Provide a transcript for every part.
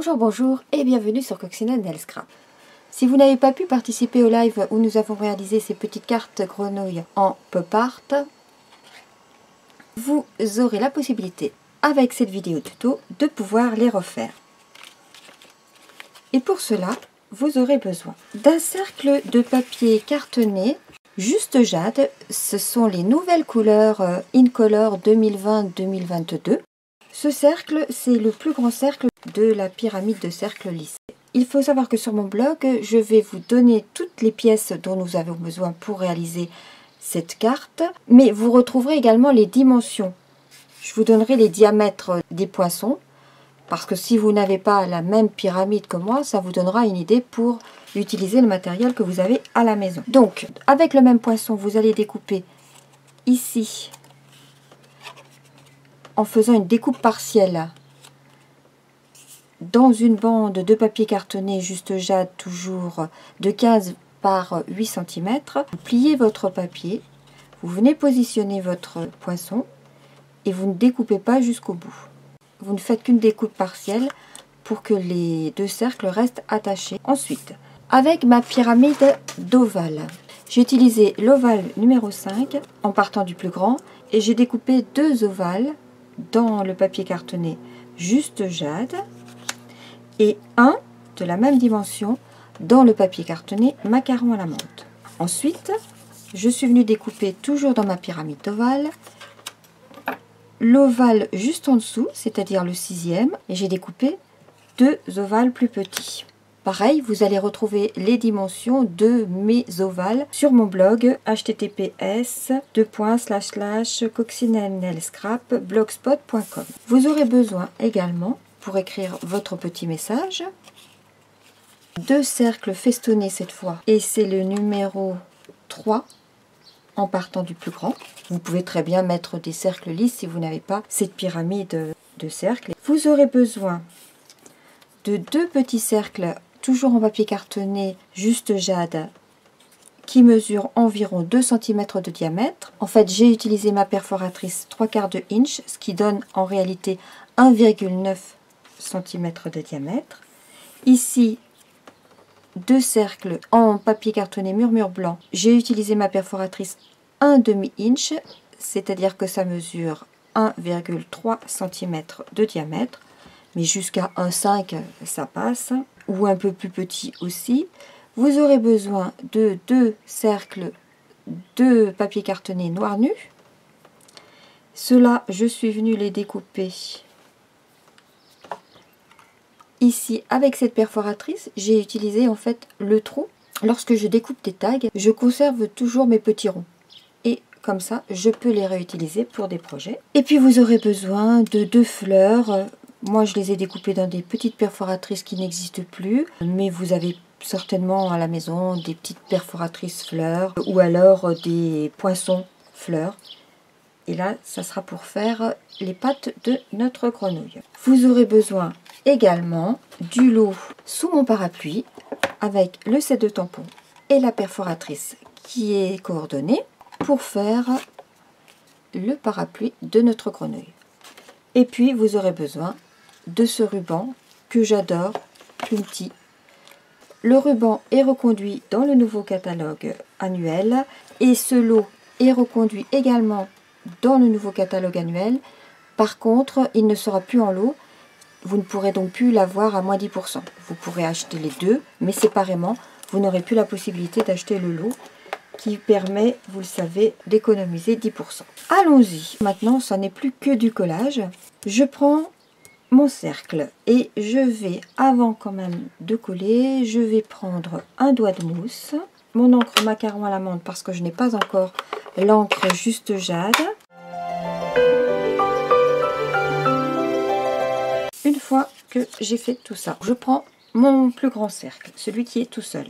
Bonjour, bonjour et bienvenue sur Coccinelle Nail Scrap. Si vous n'avez pas pu participer au live où nous avons réalisé ces petites cartes grenouilles en pop art, vous aurez la possibilité, avec cette vidéo tuto, de pouvoir les refaire. Et pour cela, vous aurez besoin d'un cercle de papier cartonné Juste Jade. Ce sont les nouvelles couleurs Incolor 2020-2022. Ce cercle, c'est le plus grand cercle de la pyramide de cercles lissés. Il faut savoir que sur mon blog, je vais vous donner toutes les pièces dont nous avons besoin pour réaliser cette carte. Mais vous retrouverez également les dimensions. Je vous donnerai les diamètres des poinçons. Parce que si vous n'avez pas la même pyramide que moi, ça vous donnera une idée pour utiliser le matériel que vous avez à la maison. Donc, avec le même poinçon, vous allez découper ici, en faisant une découpe partielle, dans une bande de papier cartonné Juste Jade, toujours de 15 par 8 cm. Vous pliez votre papier, vous venez positionner votre poinçon et vous ne découpez pas jusqu'au bout. Vous ne faites qu'une découpe partielle pour que les deux cercles restent attachés. Ensuite, avec ma pyramide d'ovale, j'ai utilisé l'ovale numéro 5 en partant du plus grand et j'ai découpé deux ovales dans le papier cartonné Juste Jade et un de la même dimension dans le papier cartonné Macaron à la menthe. Ensuite, je suis venue découper toujours dans ma pyramide d'ovale l'ovale juste en dessous, c'est-à-dire le 6e, et j'ai découpé deux ovales plus petits. Pareil, vous allez retrouver les dimensions de mes ovales sur mon blog https://coccinellenailscrap.blogspot.com. Vous aurez besoin également, pour écrire votre petit message, deux cercles festonnés cette fois, et c'est le numéro 3 en partant du plus grand. Vous pouvez très bien mettre des cercles lisses si vous n'avez pas cette pyramide de cercles. Vous aurez besoin de deux petits cercles, toujours en papier cartonné Juste Jade, qui mesurent environ 2 cm de diamètre. En fait, j'ai utilisé ma perforatrice 3/4 de inch, ce qui donne en réalité 1,9 cm de diamètre. Ici, deux cercles en papier cartonné murmure blanc. J'ai utilisé ma perforatrice 1/2 inch, c'est-à-dire que ça mesure 1,3 cm de diamètre, mais jusqu'à 1,5 ça passe, ou un peu plus petit aussi. Vous aurez besoin de deux cercles de papier cartonné noir nu. Ceux-là, je suis venue les découper ici avec cette perforatrice. J'ai utilisé en fait le trou. Lorsque je découpe des tags, je conserve toujours mes petits ronds. Et comme ça, je peux les réutiliser pour des projets. Et puis vous aurez besoin de deux fleurs. Moi, je les ai découpées dans des petites perforatrices qui n'existent plus. Mais vous avez certainement à la maison des petites perforatrices fleurs ou alors des poinçons fleurs. Et là, ça sera pour faire les pattes de notre grenouille. Vous aurez besoin également du lot sous mon parapluie avec le set de tampons et la perforatrice qui est coordonnée pour faire le parapluie de notre grenouille. Et puis, vous aurez besoin de ce ruban que j'adore, Plumty. Le ruban est reconduit dans le nouveau catalogue annuel et ce lot est reconduit également dans le nouveau catalogue annuel. Par contre, il ne sera plus en lot. Vous ne pourrez donc plus l'avoir à moins 10%. Vous pourrez acheter les deux, mais séparément, vous n'aurez plus la possibilité d'acheter le lot qui permet, vous le savez, d'économiser 10%. Allons-y. Maintenant, ça n'est plus que du collage. Je prends mon cercle et je vais, avant quand même de coller, je vais prendre un doigt de mousse, mon encre Macaron à la menthe parce que je n'ai pas encore l'encre Juste Jade. Une fois que j'ai fait tout ça, je prends mon plus grand cercle, celui qui est tout seul,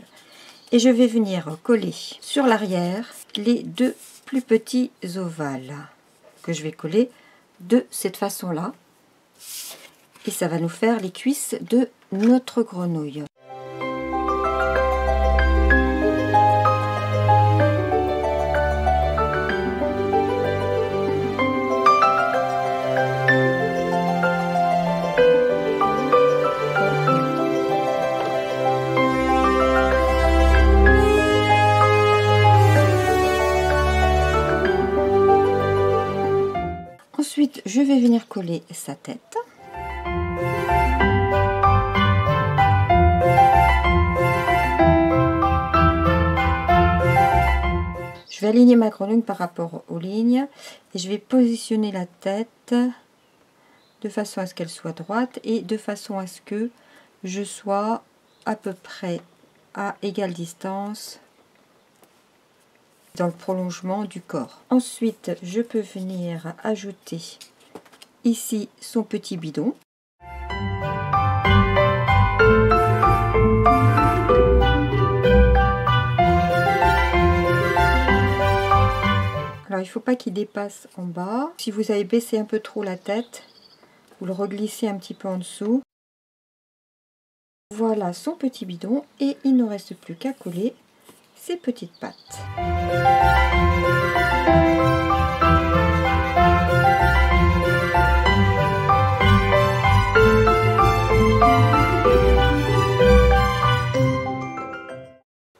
et je vais venir coller sur l'arrière les deux plus petits ovales que je vais coller de cette façon-là. Et ça va nous faire les cuisses de notre grenouille. vais venir coller sa tête. Je vais aligner ma grenouille par rapport aux lignes et je vais positionner la tête de façon à ce qu'elle soit droite et de façon à ce que je sois à peu près à égale distance dans le prolongement du corps. Ensuite, je peux venir ajouter ici son petit bidon. Alors, il ne faut pas qu'il dépasse en bas. Si vous avez baissé un peu trop la tête, vous le reglissez un petit peu en dessous. Voilà son petit bidon et il ne reste plus qu'à coller ses petites pattes.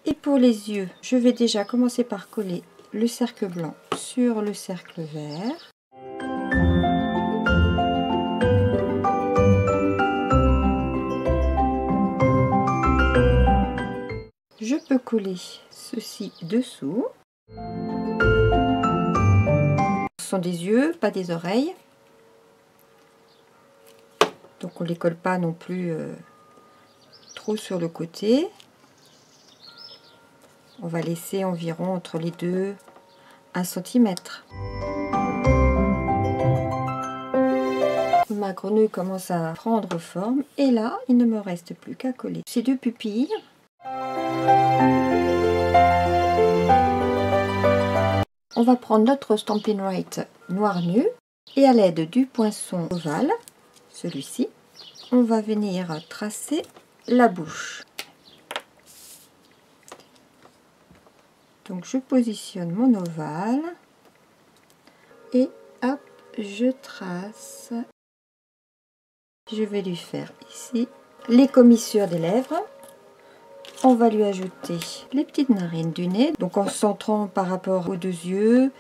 Et pour les yeux, je vais déjà commencer par coller le cercle blanc sur le cercle vert. Je peux coller ceci dessous. Ce sont des yeux, pas des oreilles. Donc on ne les colle pas non plus trop sur le côté. On va laisser environ entre les deux 1 cm. Ma grenouille commence à prendre forme et là il ne me reste plus qu'à coller ces deux pupilles. On va prendre notre Stampin' Right noir nu et à l'aide du poinçon ovale, celui-ci, on va venir tracer la bouche. Donc je positionne mon ovale et hop, je trace. Je vais lui faire ici les commissures des lèvres. On va lui ajouter les petites narines du nez, donc en centrant par rapport aux deux yeux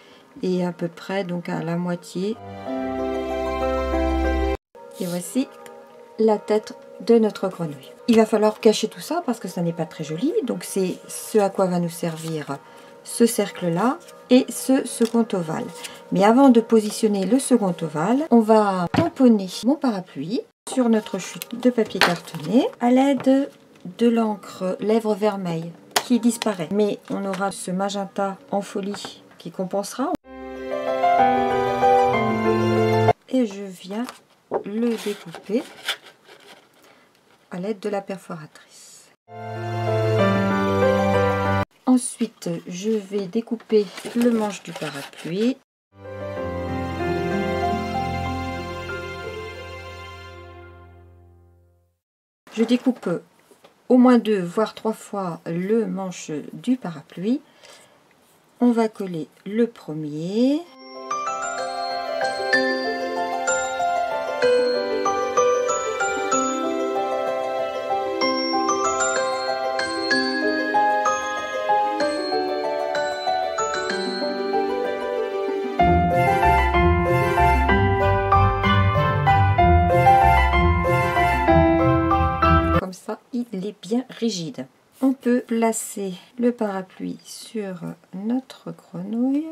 et à peu près donc à la moitié. Et voici la tête de notre grenouille. Il va falloir cacher tout ça parce que ça n'est pas très joli, donc c'est ce à quoi va nous servir ce cercle là et ce second ovale. Mais avant de positionner le second ovale, on va tamponner mon parapluie sur notre chute de papier cartonné à l'aide de l'encre lèvres vermeille qui disparaît, mais on aura ce magenta en folie qui compensera et je viens le découper à l'aide de la perforatrice. Ensuite je vais découper le manche du parapluie. Je découpe au moins 2 voire 3 fois le manche du parapluie. On va coller le premier. Comme ça, il est bien rigide. On peut placer le parapluie sur notre grenouille.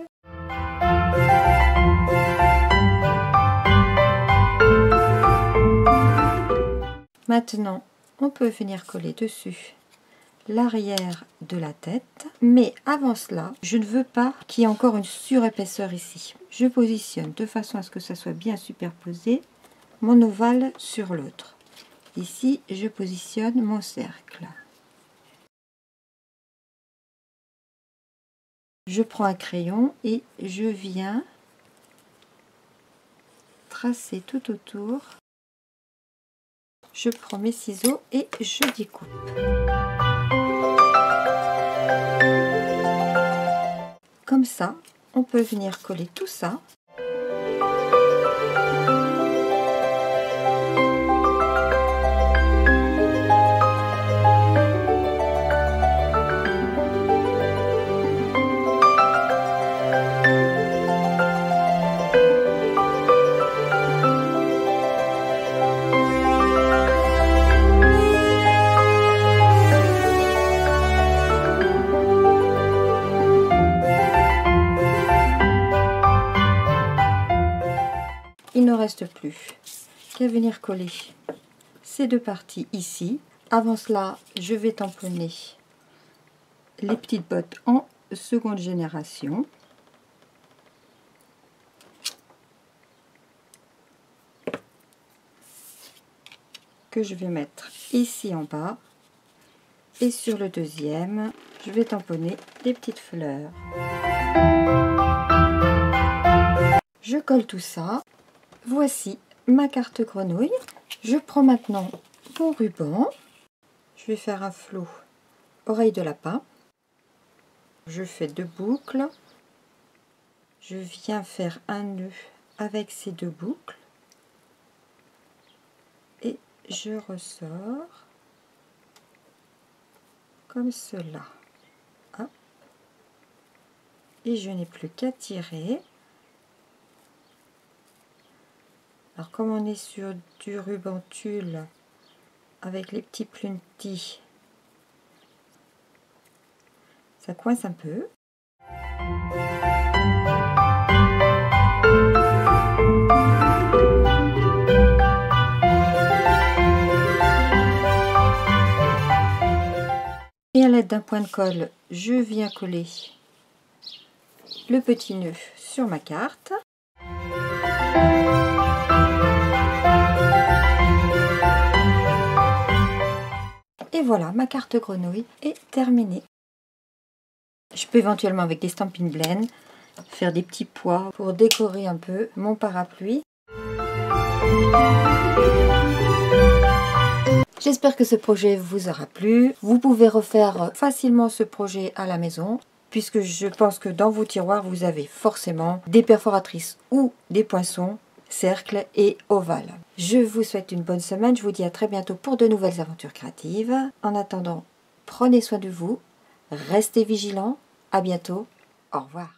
Maintenant, on peut venir coller dessus l'arrière de la tête. Mais avant cela, je ne veux pas qu'il y ait encore une surépaisseur ici. Je positionne de façon à ce que ça soit bien superposé mon ovale sur l'autre. Ici, je positionne mon cercle. Je prends un crayon et je viens tracer tout autour. Je prends mes ciseaux et je découpe. Comme ça, on peut venir coller tout ça. plus qu'à venir coller ces deux parties ici. Avant cela, je vais tamponner les petites bottes en seconde génération. Que je vais mettre ici en bas. Et sur le deuxième, je vais tamponner des petites fleurs. Je colle tout ça. Voici ma carte grenouille. Je prends maintenant mon ruban. Je vais faire un flot oreille de lapin. Je fais 2 boucles. Je viens faire un nœud avec ces 2 boucles. Et je ressors comme cela. Hop. Et je n'ai plus qu'à tirer. Alors comme on est sur du ruban tulle avec les petits pluntis, ça coince un peu. Et à l'aide d'un point de colle, je viens coller le petit nœud sur ma carte. Et voilà, ma carte grenouille est terminée. Je peux éventuellement avec des Stampin' Blend faire des petits pois pour décorer un peu mon parapluie. J'espère que ce projet vous aura plu. Vous pouvez refaire facilement ce projet à la maison, puisque je pense que dans vos tiroirs, vous avez forcément des perforatrices ou des poinçons, cercles et ovales. Je vous souhaite une bonne semaine. Je vous dis à très bientôt pour de nouvelles aventures créatives. En attendant, prenez soin de vous, restez vigilants. À bientôt. Au revoir.